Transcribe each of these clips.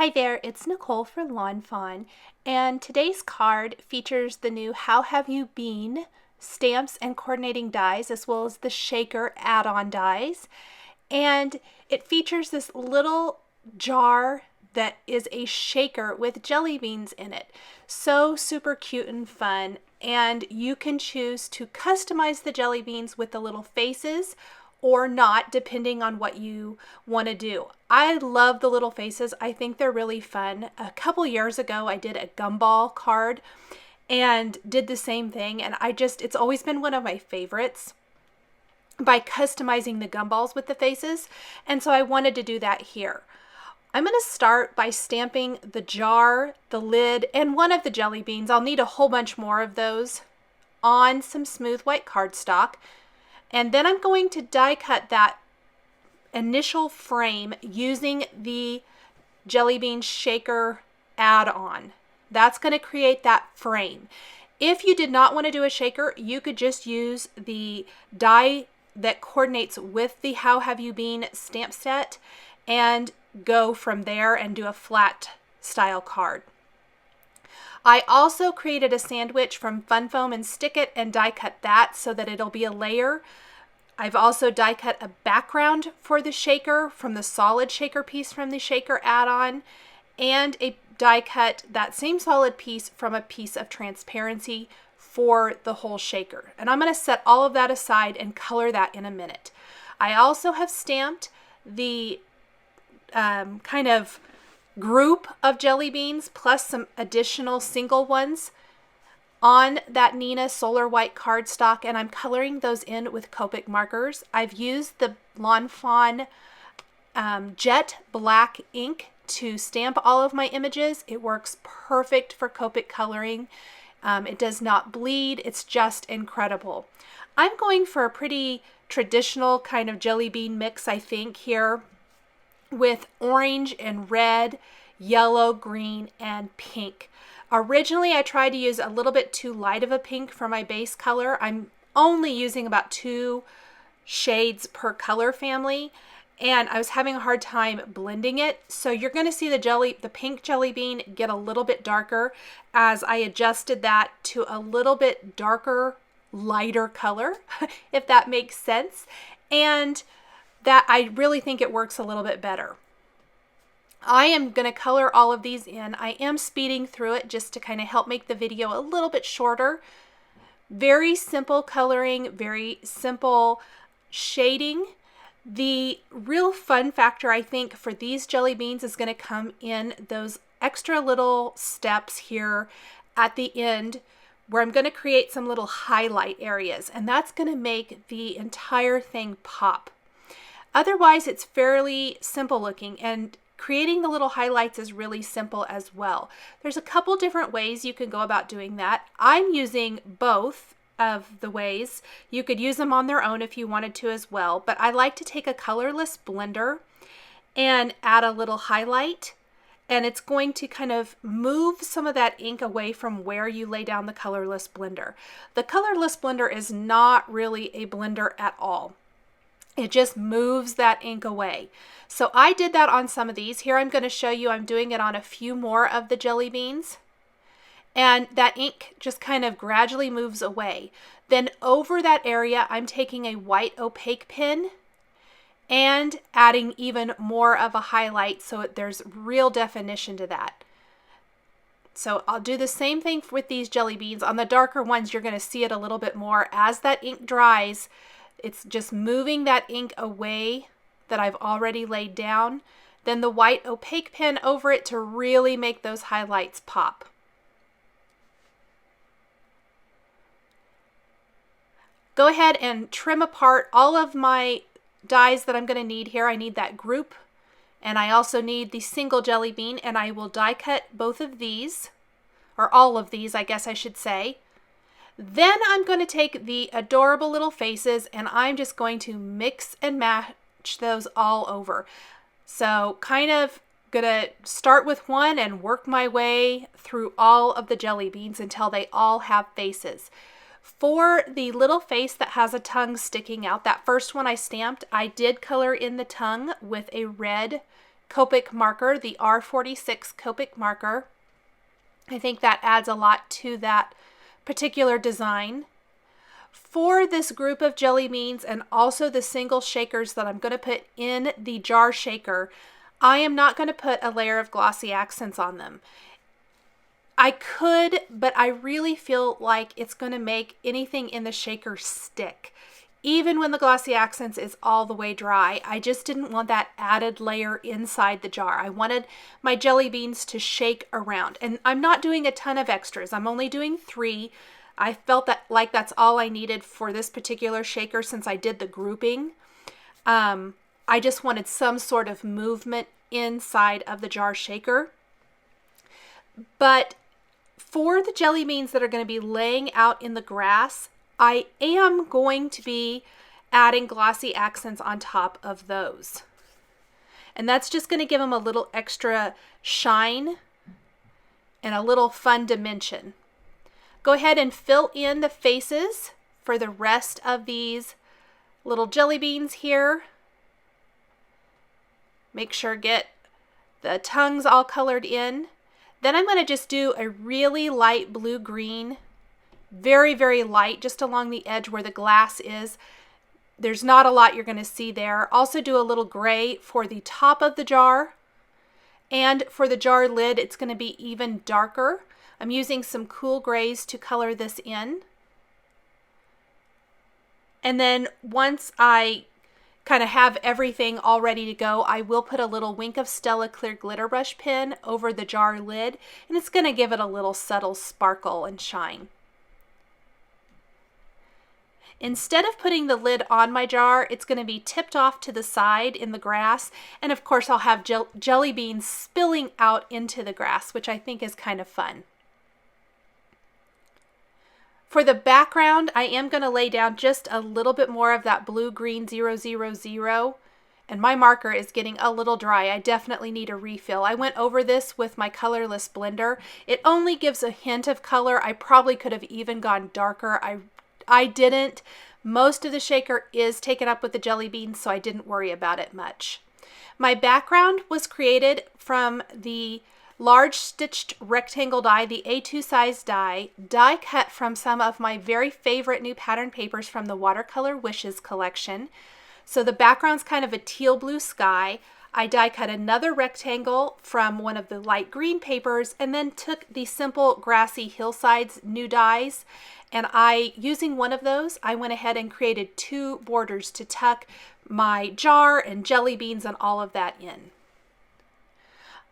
Hi there, it's Nicole for Lawn Fawn, and today's card features the new How Have You Been stamps and coordinating dies, as well as the shaker add-on dies. And it features this little jar that is a shaker with jelly beans in it. So super cute and fun. And you can choose to customize the jelly beans with the little faces or not, depending on what you want to do. I love the little faces. I think they're really fun. A couple years ago, I did a gumball card and did the same thing. And it's always been one of my favorites by customizing the gumballs with the faces. And so I wanted to do that here. I'm going to start by stamping the jar, the lid, and one of the jelly beans. I'll need a whole bunch more of those on some smooth white cardstock. And then I'm going to die cut that initial frame using the jelly bean shaker add-on. That's going to create that frame. If you did not want to do a shaker, you could just use the die that coordinates with the How Have You Been stamp set and go from there and do a flat style card. I also created a sandwich from Fun Foam and Stick It and die cut that so that it'll be a layer. I've also die cut a background for the shaker from the solid shaker piece from the shaker add-on, and a die cut that same solid piece from a piece of transparency for the whole shaker. And I'm going to set all of that aside and color that in a minute. I also have stamped the kind of group of jelly beans plus some additional single ones on that Nina Solar White cardstock, and I'm coloring those in with Copic markers. I've used the Lawn Fawn Jet Black ink to stamp all of my images. It works perfect for Copic coloring. It does not bleed. It's just incredible. I'm going for a pretty traditional kind of jelly bean mix, I think, here with orange and red, yellow, green, and pink. Originally, I tried to use a little bit too light of a pink for my base color. I'm only using about 2 shades per color family, and I was having a hard time blending it. So you're going to see the pink jelly bean get a little bit darker as I adjusted that to a little bit darker, lighter color, if that makes sense. And that I really think it works a little bit better. I am going to color all of these in. I am speeding through it just to kind of help make the video a little bit shorter. Very simple coloring, very simple shading. The real fun factor, I think, for these jelly beans is going to come in those extra little steps here at the end where I'm going to create some little highlight areas, and that's going to make the entire thing pop. Otherwise, it's fairly simple looking, and creating the little highlights is really simple as well. There's a couple different ways you can go about doing that. I'm using both of the ways. You could use them on their own if you wanted to as well, but I like to take a colorless blender and add a little highlight, and it's going to kind of move some of that ink away from where you lay down the colorless blender. The colorless blender is not really a blender at all. It just moves that ink away. So I did that on some of these. Here I'm going to show you I'm doing it on a few more of the jelly beans. And that ink just kind of gradually moves away. Then over that area, I'm taking a white opaque pen and adding even more of a highlight so there's real definition to that. So I'll do the same thing with these jelly beans. On the darker ones, you're going to see it a little bit more. As that ink dries, it's just moving that ink away that I've already laid down. Then the white opaque pen over it to really make those highlights pop. Go ahead and trim apart all of my dies that I'm going to need here. I need that group, and I also need the single jelly bean, and I will die cut both of these, or all of these, I guess I should say. Then I'm going to take the adorable little faces, and I'm just going to mix and match those all over. So kind of going to start with one and work my way through all of the jelly beans until they all have faces. For the little face that has a tongue sticking out, that first one I stamped, I did color in the tongue with a red Copic marker, the R46 Copic marker. I think that adds a lot to that particular design. For this group of jelly beans and also the single shakers that I'm going to put in the jar shaker, I am not going to put a layer of glossy accents on them. I could, but I really feel like it's going to make anything in the shaker stick. Even when the glossy accents is all the way dry, I just didn't want that added layer inside the jar. I wanted my jelly beans to shake around. And I'm not doing a ton of extras. I'm only doing 3. I felt that like that's all I needed for this particular shaker since I did the grouping. I just wanted some sort of movement inside of the jar shaker. But for the jelly beans that are going to be laying out in the grass, I am going to be adding glossy accents on top of those. And that's just going to give them a little extra shine and a little fun dimension. Go ahead and fill in the faces for the rest of these little jelly beans here. Make sure get the tongues all colored in. Then I'm going to just do a really light blue-green, very, very light, just along the edge where the glass is. There's not a lot you're going to see there. Also do a little gray for the top of the jar. And for the jar lid, it's going to be even darker. I'm using some cool grays to color this in. And then once I kind of have everything all ready to go, I will put a little Wink of Stella clear glitter brush pen over the jar lid, and it's going to give it a little subtle sparkle and shine. Instead of putting the lid on my jar, it's going to be tipped off to the side in the grass, and of course I'll have jelly beans spilling out into the grass, which I think is kind of fun. For the background, I am going to lay down just a little bit more of that blue-green 000, and my marker is getting a little dry. I definitely need a refill. I went over this with my colorless blender. It only gives a hint of color. I probably could have even gone darker. I didn't. Most of the shaker is taken up with the jelly beans, so I didn't worry about it much. My background was created from the large stitched rectangle die, the A2 size die cut from some of my very favorite new pattern papers from the Watercolor Wishes collection. So the background's kind of a teal blue sky. I die cut another rectangle from one of the light green papers and then took the simple grassy hillsides new dies, and using one of those, I went ahead and created 2 borders to tuck my jar and jelly beans and all of that in.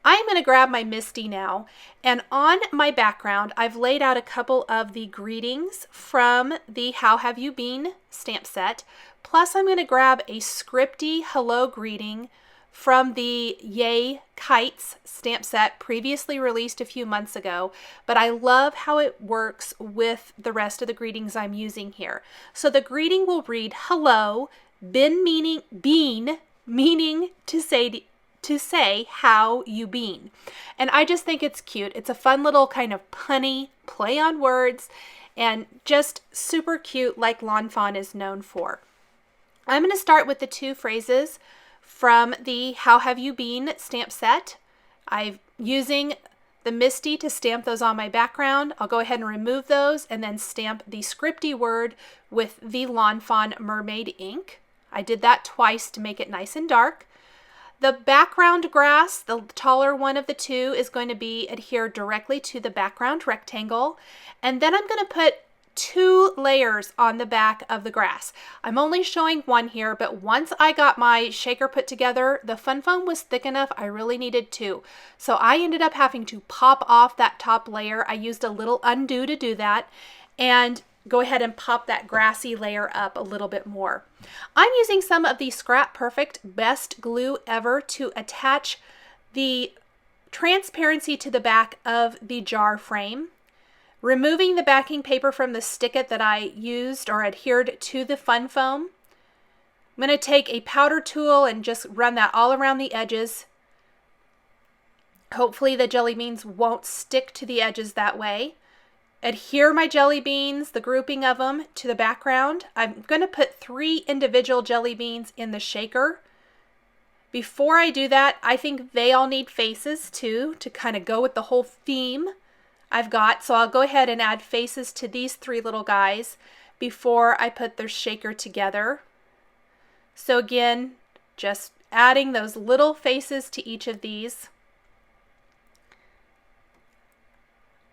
I'm going to grab my Misty now, and on my background, I've laid out a couple of the greetings from the How Have You Been stamp set, plus I'm going to grab a scripty hello greeting from the Yay Kites stamp set, previously released a few months ago, but I love how it works with the rest of the greetings I'm using here. So the greeting will read, hello, bean meaning to say how you been. And I just think it's cute. It's a fun little kind of punny play on words and just super cute like Lawn Fawn is known for. I'm going to start with the 2 phrases from the How Have You Been stamp set. I'm using the Misty to stamp those on my background. I'll go ahead and remove those and then stamp the scripty word with the Lawn Fawn Mermaid ink. I did that twice to make it nice and dark. The background grass, the taller one of the 2, is going to be adhered directly to the background rectangle. And then I'm going to put 2 layers on the back of the grass. I'm only showing one here, but once I got my shaker put together, the fun foam was thick enough I really needed 2. So I ended up having to pop off that top layer. I used a little undo to do that, and go ahead and pop that grassy layer up a little bit more. I'm using some of the Scrap Perfect Best Glue Ever to attach the transparency to the back of the jar frame. Removing the backing paper from the sticket that I used or adhered to the fun foam. I'm going to take a powder tool and just run that all around the edges. Hopefully the jelly beans won't stick to the edges that way. Adhere my jelly beans, the grouping of them, to the background. I'm going to put 3 individual jelly beans in the shaker. Before I do that, I think they all need faces too, to kind of go with the whole theme I've got. So I'll go ahead and add faces to these three little guys before I put their shaker together. So again, just adding those little faces to each of these.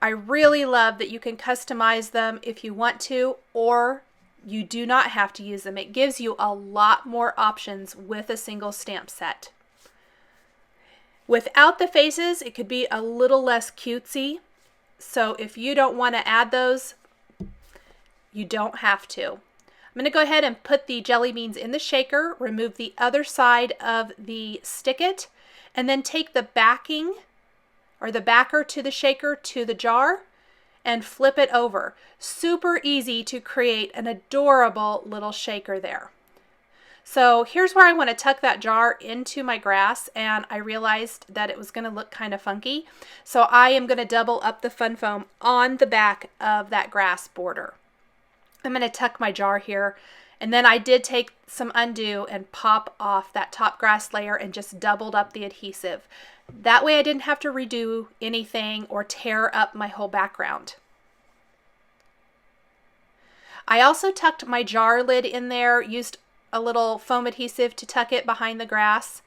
I really love that you can customize them if you want to, or you do not have to use them. It gives you a lot more options with a single stamp set. Without the faces, it could be a little less cutesy. So if you don't want to add those, you don't have to. I'm going to go ahead and put the jelly beans in the shaker, remove the other side of the stick-it, and then take the backing or the backer to the shaker to the jar and flip it over. Super easy to create an adorable little shaker there. So here's where I want to tuck that jar into my grass, and I realized that it was going to look kind of funky. So I am going to double up the fun foam on the back of that grass border. I'm going to tuck my jar here, and then I did take some undo and pop off that top grass layer and just doubled up the adhesive. That way I didn't have to redo anything or tear up my whole background. I also tucked my jar lid in there, used a little foam adhesive to tuck it behind the grass.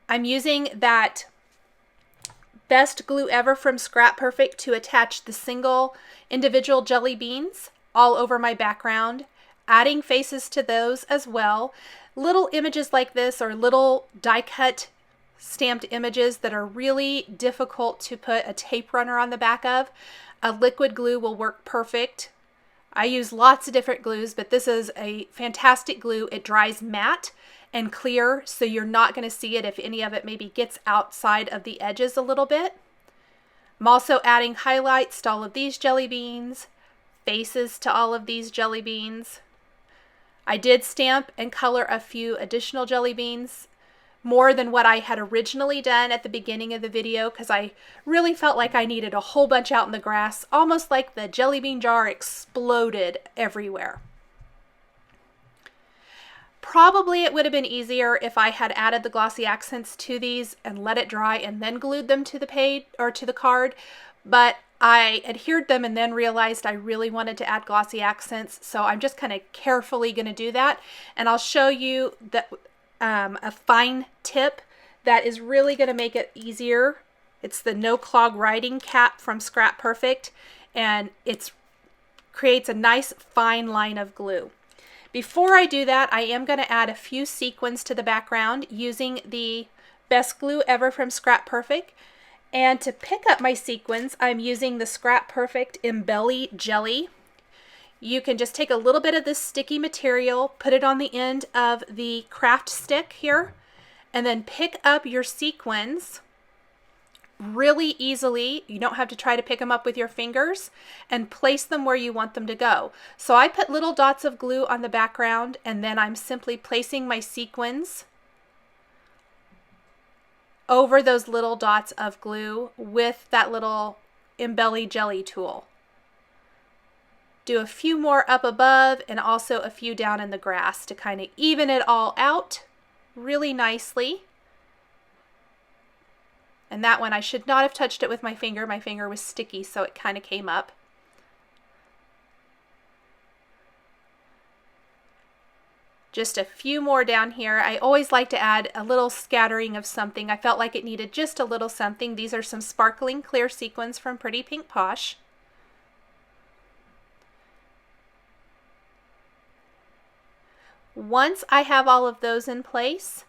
I'm using that Best Glue Ever from Scrap Perfect to attach the single individual jelly beans all over my background, adding faces to those as well. Little images like this are little die cut stamped images that are really difficult to put a tape runner on the back of. A liquid glue will work perfect. I use lots of different glues, but this is a fantastic glue. It dries matte and clear, so you're not going to see it if any of it maybe gets outside of the edges a little bit. I'm also adding highlights to all of these jelly beans, faces to all of these jelly beans. I did stamp and color a few additional jelly beans, more than what I had originally done at the beginning of the video, because I really felt like I needed a whole bunch out in the grass, almost like the jelly bean jar exploded everywhere. Probably it would have been easier if I had added the glossy accents to these and let it dry and then glued them to the page or to the card, but I adhered them and then realized I really wanted to add glossy accents, so I'm just kind of carefully going to do that, and I'll show you that a fine tip that is really going to make it easier. It's the No Clog writing cap from Scrap Perfect, and it creates a nice fine line of glue. Before I do that, I am going to add a few sequins to the background using the Best Glue Ever from Scrap Perfect. And to pick up my sequins, I'm using the Scrap Perfect Embelly Jelly. You can just take a little bit of this sticky material, put it on the end of the craft stick here, and then pick up your sequins really easily. You don't have to try to pick them up with your fingers, and place them where you want them to go. So I put little dots of glue on the background, and then I'm simply placing my sequins over those little dots of glue with that little Embelly Jelly tool. Do a few more up above and also a few down in the grass to kind of even it all out really nicely. And that one, I should not have touched it with my finger. My finger was sticky, so it kind of came up. Just a few more down here. I always like to add a little scattering of something. I felt like it needed just a little something. These are some sparkling clear sequins from Pretty Pink Posh. Once I have all of those in place,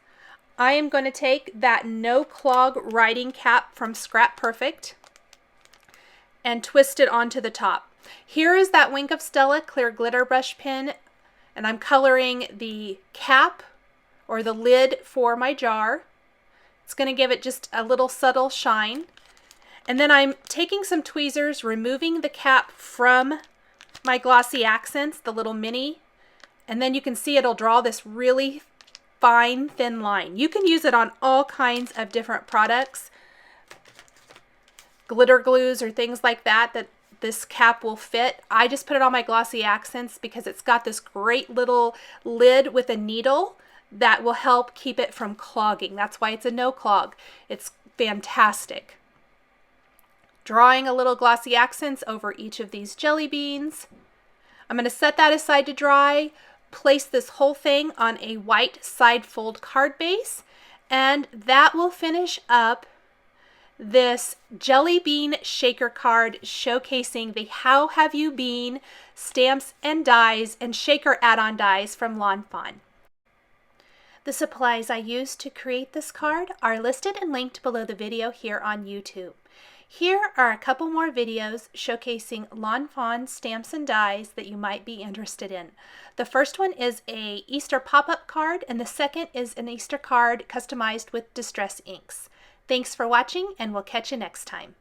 I am going to take that No Clog writing cap from Scrap Perfect and twist it onto the top. Here is that Wink of Stella clear glitter brush pen, and I'm coloring the cap or the lid for my jar. It's going to give it just a little subtle shine. And then I'm taking some tweezers, removing the cap from my glossy accents, the little mini, and then you can see it'll draw this really fine, thin line. You can use it on all kinds of different products, glitter glues or things like that, that this cap will fit. I just put it on my glossy accents because it's got this great little lid with a needle that will help keep it from clogging. That's why it's a no clog. It's fantastic. Drawing a little glossy accents over each of these jelly beans. I'm going to set that aside to dry, place this whole thing on a white side fold card base, and that will finish up this jelly bean shaker card showcasing the How Have You Been stamps and dies and shaker add-on dies from Lawn Fawn. The supplies I used to create this card are listed and linked below the video here on YouTube. Here are a couple more videos showcasing Lawn Fawn stamps and dies that you might be interested in. The first one is a Easter pop-up card, and the second is an Easter card customized with distress inks. Thanks for watching, and we'll catch you next time.